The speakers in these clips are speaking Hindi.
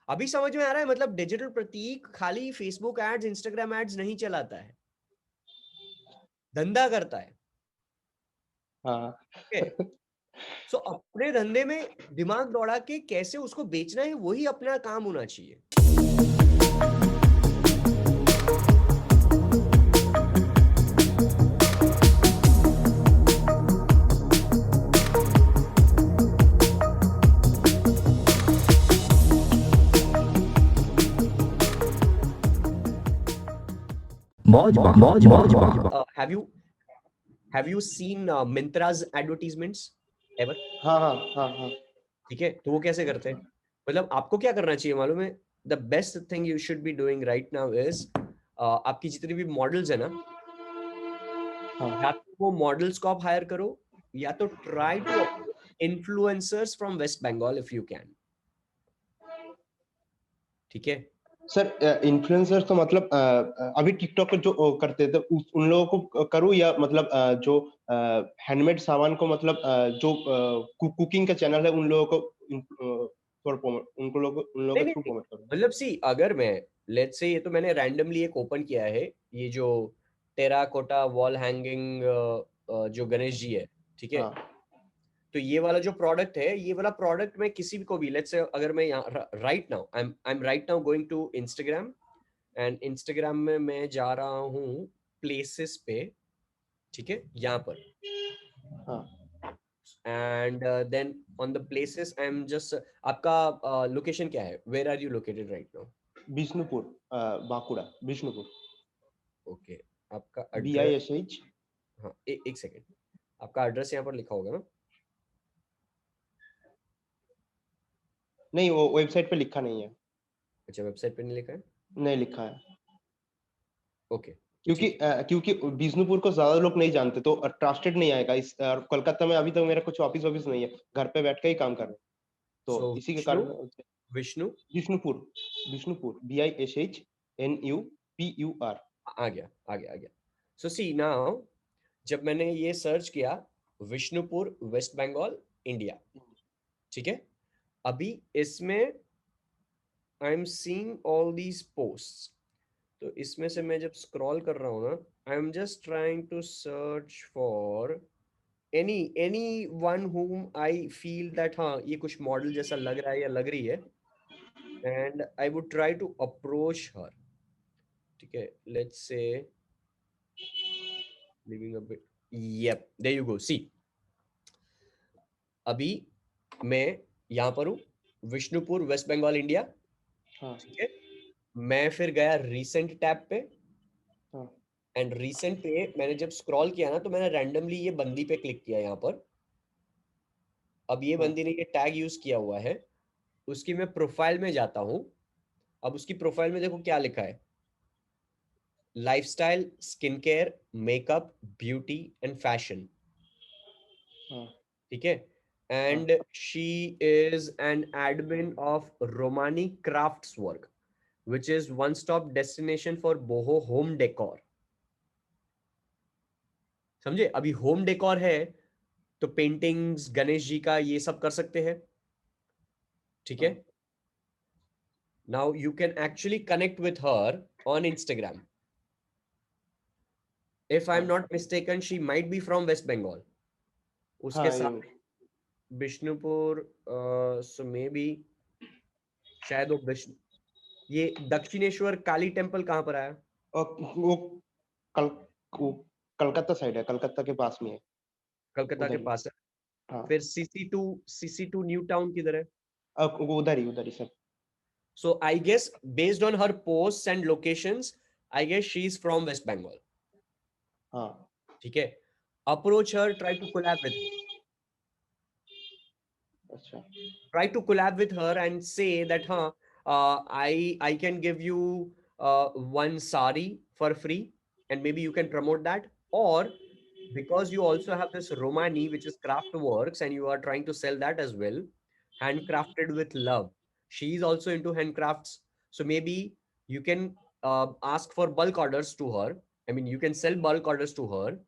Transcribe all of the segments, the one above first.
अभी समझ में आ रहा है, मतलब डिजिटल प्रतीक खाली फेसबुक एड्स, इंस्टाग्राम एड्स नहीं चलाता है, धंधा करता है। हाँ सो अपने धंधे में दिमाग दौड़ा के कैसे उसको बेचना है, वही अपना काम होना चाहिए। Have you seen Myntra's advertisements ever? हाँ हाँ हाँ हाँ। ठीक है, तो वो कैसे करते हैं? मतलब आपको क्या करना चाहिए मालूम है? The best thing you should be doing right now is, आपकी जितनी भी मॉडल्स है ना, या तो वो मॉडल्स को आप हायर करो, या तो try to influencers from West Bengal if you can. ठीक है। सर इन्फ्लुएंसर तो मतलब अभी टिकटॉक पर जो करते थे उन लोगों को करूँ, या मतलब जो हैंडमेड सामान को मतलब जो कुकिंग का चैनल है उन लोगों को उन लोगों नहीं के नहीं थ्रू नहीं, प्रमोट करूँ? मतलब सी, अगर मैं लेट्स से, ये तो मैंने रैंडमली एक ओपन किया है, ये जो टेराकोटा वॉल हैंगिंग जो गणेश जी है, ठीक है, हाँ तो ये वाला जो प्रोडक्ट है, ये वाला प्रोडक्ट मैं किसी भी को भी, लेट्स से अगर मैं यहाँ right now I am right now going to Instagram, and Instagram में मैं जा रहा हूँ प्लेसेस पे, ठीक है, यहाँ पर, हाँ। And then on the places I am just, आपका लोकेशन क्या है, where are you located right now? Bishnupur, Bankura, Bishnupur. Okay, आपका एड्रेस, BISH। हाँ एक सेकेंड, आपका एड्रेस यहाँ पर लिखा होगा ना? नहीं, वो वेबसाइट पे लिखा नहीं है। अच्छा, वेबसाइट पे नहीं लिखा है? नहीं लिखा है, ओके, क्योंकि ठीक है। क्योंकि बिष्णुपुर को ज्यादा लोग नहीं जानते, तो ट्रस्टेड नहीं आएगा। इस और कोलकाता में अभी तक मेरा कुछ ऑफिस ऑफिस नहीं है, घर पे बैठ के ही काम कर रहे हैं, सो तो इसी के विष्णु, कारण। विष्णु बिष्णुपुर, बिष्णुपुर, BISHNUPUR। आ गया आ गया आ गया। सो सी नाउ, जब मैंने ये सर्च किया, विष्णुपुर वेस्ट बंगाल इंडिया, ठीक है, अभी इसमें I am seeing all these posts, तो इसमें से मैं जब स्क्रॉल कर रहा हूँ ना, I am just trying to search for any one whom I feel that हाँ ये कुछ मॉडल जैसा लग रहा है या लग रही है, and I would try to approach her. ठीक है, let's say living a bit, yup there you go, see अभी मैं यहाँ पर हूँ, विष्णुपुर वेस्ट बंगाल इंडिया, हाँ ठीक है, मैं फिर गया रीसेंट टैब पे, हाँ एंड रीसेंट पे मैंने जब स्क्रॉल किया ना, तो मैंने रैंडमली ये बंदी पे क्लिक किया यहाँ पर। अब ये हाँ बंदी ने ये टैग यूज किया हुआ है, उसकी मैं प्रोफाइल में जाता हूँ। अब उसकी प्रोफाइल में देखो क्या लिखा है, lifestyle, skin care, makeup, beauty and fashion, हाँ ठीक है, हाँ। And she is an admin of रोमानी crafts work, which is one stop destination for boho home decor। समझे? अभी होम डेकोर है, तो पेंटिंग्स गणेश जी का ये सब कर सकते हैं, ठीक है। हाँ। Now you can actually connect with her on Instagram, if I am हाँ not mistaken she might be from West Bengal. उसके हाँ, ये साथ विष्णुपुर, सो मे बी, शायद वो विष्णु, ये दक्षिणेश्वर काली टेम्पल कहाँ पर आया? वो कल वो कलकत्ता साइड है, कलकत्ता के पास में है, कलकत्ता के उधर ही। पास है। हाँ, फिर सीसी टू न्यू टाउन किधर है? वो उधर ही sir. So I guess based on her posts and locations, I guess she's from West Bengal. हाँ ठीक है, approach her, try to collab with her. अच्छा। Try to collab with her and say that, huh, I can give you one sari for free, and maybe you can promote that. Or because you also have this Romani, which is craft works, and you are trying to sell that as well, handcrafted with love. She is also into handcrafts, so maybe you can ask for bulk orders to her. I mean, you can sell bulk orders to her,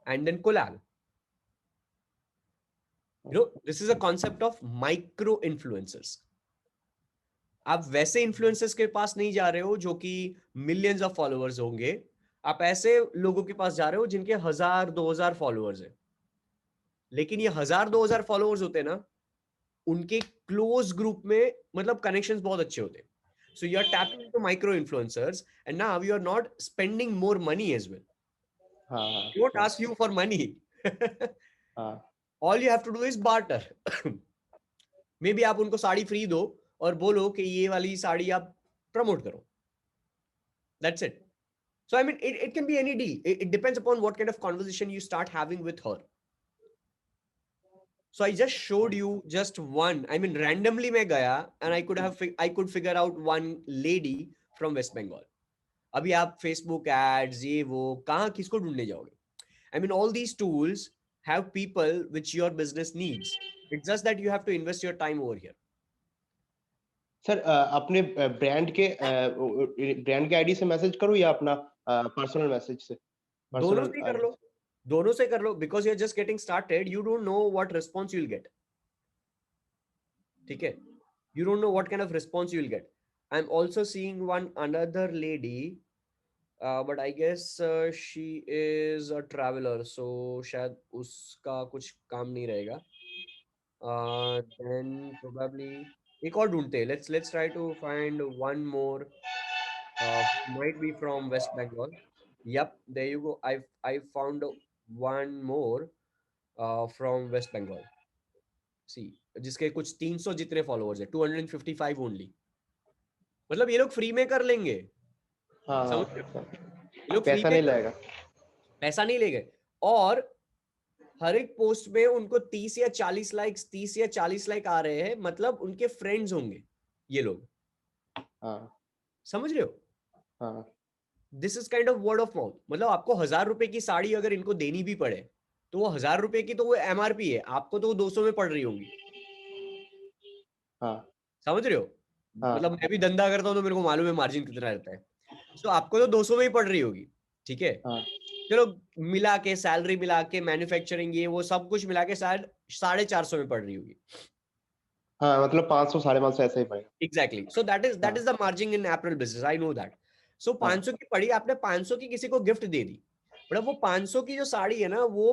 and then collab. This is a concept of micro influencers. आप वैसे इन्फ्लुएंसर्स के पास नहीं जा रहे हो जो कि मिलियंस ऑफ फॉलोअर्स होंगे, आप ऐसे लोगों के पास जा रहे हो जिनके 1000-2000 फॉलोअर्स है। लेकिन ये 1000-2000 फॉलोअर्स होते हैं ना, उनके क्लोज ग्रुप में मतलब कनेक्शंस बहुत अच्छे होते हैं। So you are tapping into micro influencers, and now you are not spending more money as well. हाँ They won't हाँ ask you for money. हाँ All you have to do is barter. Maybe आप उनको साड़ी फ्री दो और बोलो कि ये वाली साड़ी आप प्रमोट करो. That's it. So I mean, it can be any deal. It depends upon what kind of conversation you start having with her. So I just showed you just one. I mean, randomly मैं गया and I could figure out one lady from West Bengal. अभी आप Facebook ads ये वो कहाँ किसको ढूंढने जाओगे? I mean, all these tools have people which your business needs. It's just that you have to invest your time over here. Sir अपने ब्रांड के आईडी से मैसेज करूँ या अपना पर्सनल मैसेज से दोनों से पर्सनल ही कर आईडी लो. दोनों से कर लो because you're just getting started. You don't know what response you'll get. ठीक है? You don't know what kind of response you'll get. I'm also seeing one another lady, but I guess she is a traveler, so शायद उसका कुछ काम नहीं रहेगा. Then probably एक और ढूंढते हैं. Let's try to find one more who might be from West Bengal. Yep, there you go. I found one more from West Bengal. See, जिसके कुछ 300 जितने फॉलोअर्स है, 255 ओनली. मतलब ये लोग फ्री में कर लेंगे. हाँ समझ रहे हो? हाँ ये लोग फ्री पैसा में नहीं लगेगा पैसा नहीं लेंगे. और हर एक पोस्ट में उनको 30 या 40 लाइक आ रहे हैं. मतलब उनके फ्रेंड्स होंगे ये लोग. हाँ समझ रहे हो? हाँ this is kind of word of mouth. मतलब आपको 1000 रुपए की साड़ी अगर इनको देनी भी पड़े तो वो 1000 रुपए की तो वो एमआरपी है. आपको तो वो 200 में पड़ रही होंगी. हाँ समझ रहे हो? मतलब हाँ मैं भी धंधा करता हूँ तो मेरे को मालूम है मार्जिन कितना रहता है. तो आपको तो 200 में ही पड़ रही होगी. ठीक है? हाँ चलो मिला के सैलरी मिला के मैन्युफैक्चरिंग ये वो सब कुछ मिला के शायद 450 में पड़ रही होगी. हाँ मतलब 500 550 ऐसे ही पड़ेगा एग्जैक्टली. सो दैट हाँ is the margin in apparel business. I know that. So हाँ 500 की पड़ी, आपने 500 की किसी को गिफ्ट दे दी. बट अब वो 500 की जो साड़ी है ना वो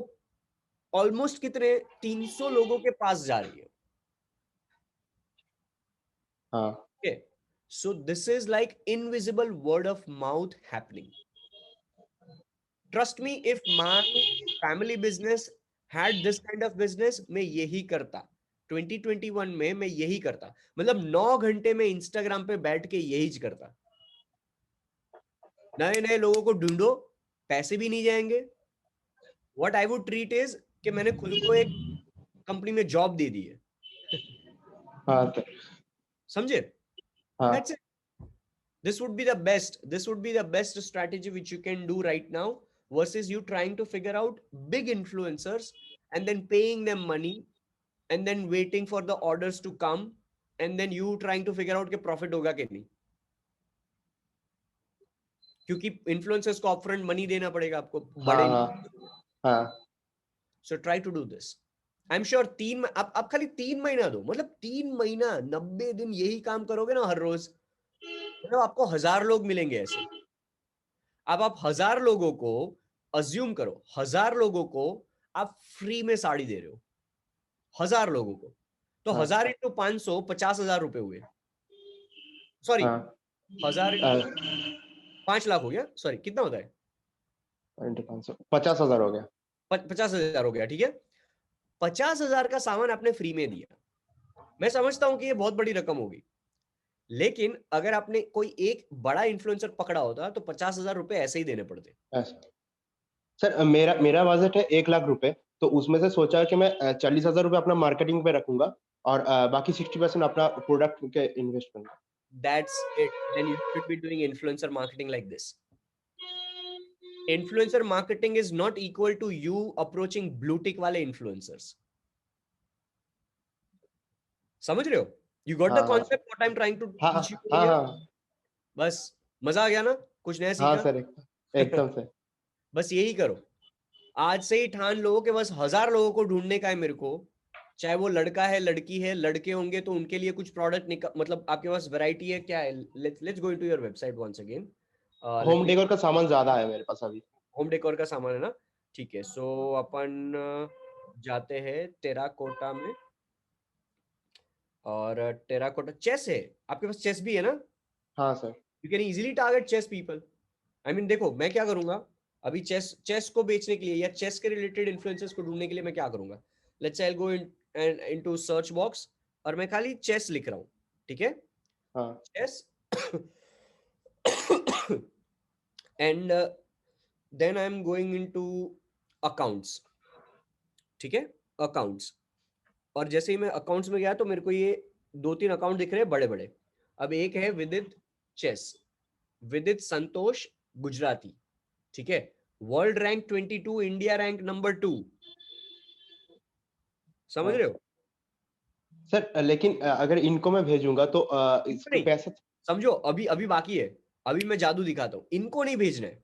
ऑलमोस्ट कितने 300 लोगों के पास जा रही है. हाँ Okay. So this is like invisible word of mouth happening. Trust me, if my family business had this kind of business, मैं यही करता. 2021 में मैं यही करता. मतलब 9 घंटे में इंस्टाग्राम पे बैठ के यही करता. नए नए लोगों को ढूंढो, पैसे भी नहीं जाएंगे. What I would treat is कि मैंने खुद को एक कंपनी में जॉब दे दी है. हाँ तो समझे? हाँ That's it. This would be the best. This would be the best strategy which you can do right now versus you trying to figure out big influencers and then paying them money and then waiting for the orders to come and then you trying to figure out कि profit होगा कि नहीं. क्योंकि influencers को upfront money देना पड़ेगा आपको हाँ बड़े. हाँ हाँ So try to do this. I'm sure आप खाली 3 महीना दो. मतलब 3 महीना 90 दिन यही काम करोगे ना हर रोज, मतलब आपको 1000 लोग मिलेंगे ऐसे. अब आप 1000 लोगों को अज्यूम करो, 1000 लोगों को आप फ्री में साड़ी दे रहे हो. 1000 लोगों को तो हाँ 1000 इंटू 500 50,000 रुपए हुए. सॉरी, हाँ 1000 इंटू 5 लाख हो गया. सॉरी, कितना होता है? 500 50,000 हो गया 50,000 हो गया. ठीक है, 50,000 का सामान आपने फ्री में दिया. मैं समझता हूं कि ये बहुत बड़ी रकम होगी, लेकिन अगर आपने कोई एक बड़ा इन्फ्लुएंसर पकड़ा होता तो 50,000 रुपए ऐसे ही देने पड़ते. ऐसा सर मेरा मेरा बजट है 1 लाख रुपए तो उसमें से सोचा है कि मैं 40,000 रुपए अपना मार्केटिंग पे रखूंगा और बाकी 60% अपना प्रोडक्ट के इन्वेस्ट करूंगा That's it. Then you should be doing influencer marketing like this. Influencer marketing is not equal to you approaching blue tick वाले influencers. समझ रहे हो? You got the हाँ हाँ concept what I'm trying to हाँ teach you हाँ here? हाँ बस मजा आ गया ना? कुछ नया हाँ सीखा? सर एकदम से बस यही करो. आज से ही ठान लो कि बस 1000 लोगों को ढूंढने का है मेरे को. चाहे वो लड़का है लड़की है, लड़के होंगे तो उनके लिए कुछ प्रोडक्ट मतलब आपके पास वैरायटी है क्या है? Let's go into your website once again. Home decor का सामान ज्यादा है मेरे पास अभी। होम डेकोर का सामान है ना, ठीक है। सो अपन जाते हैं टेराकोटा में, और टेराकोटा चेस है आपके पास? चेस भी है ना? हाँ sir. You can easily target chase people. I mean देखो मैं क्या करूंगा अभी, चेस चेस को बेचने के लिए या चेस के रिलेटेड इन्फ्लुएंसर्स को ढूंढने के लिए मैं क्या करूंगा, let's I go into search box और मैं खाली चेस लिख रहा हूँ, ठीक है? हाँ chess and then I am going into accounts, ठीक है? अकाउंट्स, और जैसे ही मैं अकाउंट्स में गया तो मेरे को ये 2-3 अकाउंट दिख रहे हैं बड़े बड़े। अब एक है विदित चेस, विदित संतोष गुजराती, ठीक है? World rank 22, India rank number 2, समझ हाँ रहे हो? सर, लेकिन अगर इनको मैं भेजूंगा तो इनको इसके नहीं, पैसे। समझो अभी अभी बाकी है, अभी मैं जादू दिखाता हूं, इनको नहीं भेजना है।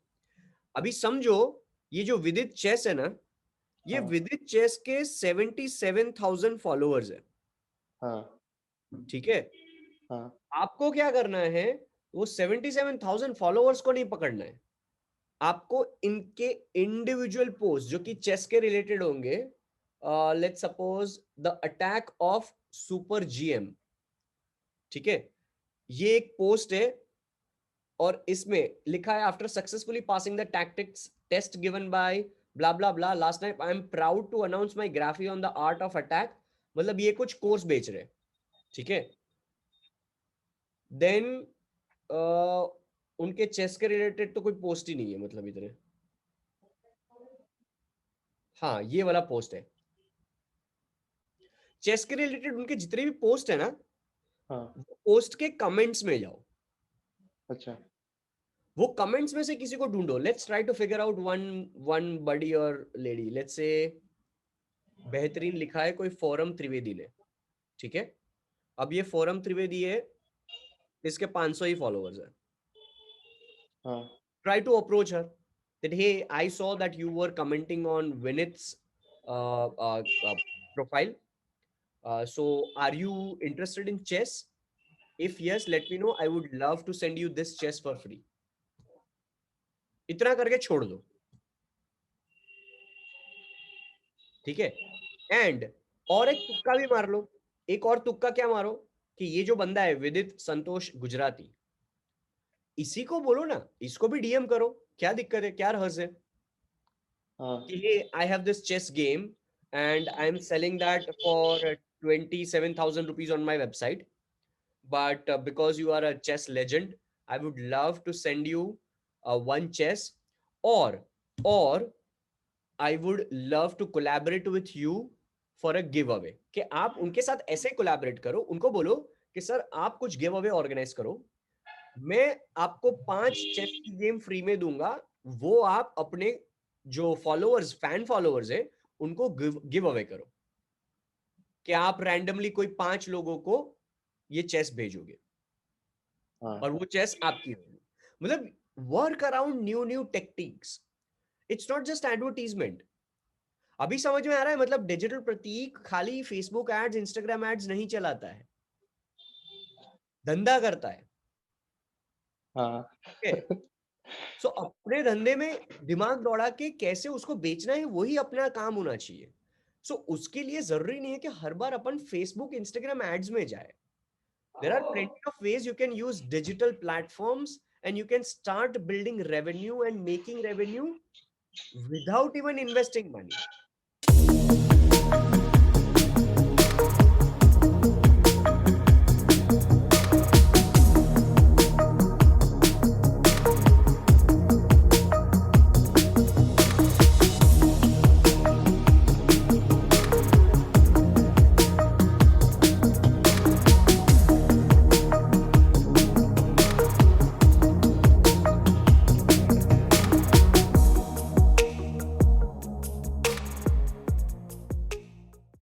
अभी समझो ये जो विदित चेस है ना, ये हाँ विदित चेस के 77,000 फॉलोअर्स है, हाँ ठीक है? हाँ आपको क्या करना है, वो 77,000 फॉलोअर्स को नहीं पकड़ना है, आपको इनके इंडिविजुअल पोस्ट जो कि चेस के रिलेटेड होंगे। Let's suppose the attack of super GM, ठीक है? ये एक पोस्ट है और इसमें लिखा है after successfully passing the tactics test given by blah blah blah last night I am proud to announce my ग्राफी on the art of attack. मतलब ये कुछ कोर्स बेच रहे हैं, ठीक है? देन उनके चेस के रिलेटेड तो कोई पोस्ट ही नहीं है, मतलब इतने। हाँ ये वाला पोस्ट है, चेस के रिलेटेड उनके जितने भी पोस्ट है ना, हाँ। पोस्ट के कमेंट्स में जाओ, अच्छा। वो कमेंट्स में से किसी को ढूंढो। Let's try to figure out one one buddy और लेडी। लेट्स से बेहतरीन लिखा है कोई फोरम त्रिवेदी ने, ठीक है? अब ये फोरम त्रिवेदी है, इसके 500 ही फॉलोअर्स है। हाँ Try to approach her that hey, I saw that you were commenting on Vinith's profile. So are you interested in chess? If yes, let me know. I would love to send you this chess for free. इतना करके छोड़ दो, ठीक है? एंड और एक तुक्का भी मार लो। एक और तुक्का क्या मारो कि ये जो बंदा है विदित संतोष गुजराती, इसी को बोलो ना, इसको भी डीएम करो, क्या दिक्कत है, क्या हर्ज है हाँ कि hey, I have this chess game and I'm selling that for 27,000 rupees on my website. But because you are a chess legend, I would love to send you one chess, or or I would love to collaborate with you for a giveaway. कि आप उनके साथ ऐसे कोलैबोरेट करो, उनको बोलो कि सर आप कुछ गिव अवे ऑर्गेनाइज करो, मैं आपको 5 चेस की गेम फ्री में दूंगा, वो आप अपने जो फॉलोअर्स फैन फॉलोअर्स है उनको गिव अवे करो, कि आप रैंडमली कोई 5 लोगों को ये चेस भेजोगे हाँ। और वो चेस आपकी होगी। मतलब work around new new tactics, it's not just advertisement. अभी समझ में आ रहा है? मतलब डिजिटल प्रतीक खाली फेसबुक एड्स इंस्टाग्राम एड्स नहीं चलाता है, धंधा करता है, हाँ। ठीक है? सो अपने धंधे में दिमाग दौड़ा के कैसे उसको बेचना है, वही अपना काम होना चाहिए। सो उसके लिए जरूरी नहीं है कि हर बार अपन फेसबुक इंस्टाग्राम एड्स में जाए। There are plenty of ways you can use digital platforms and you can start building revenue and making revenue without even investing money.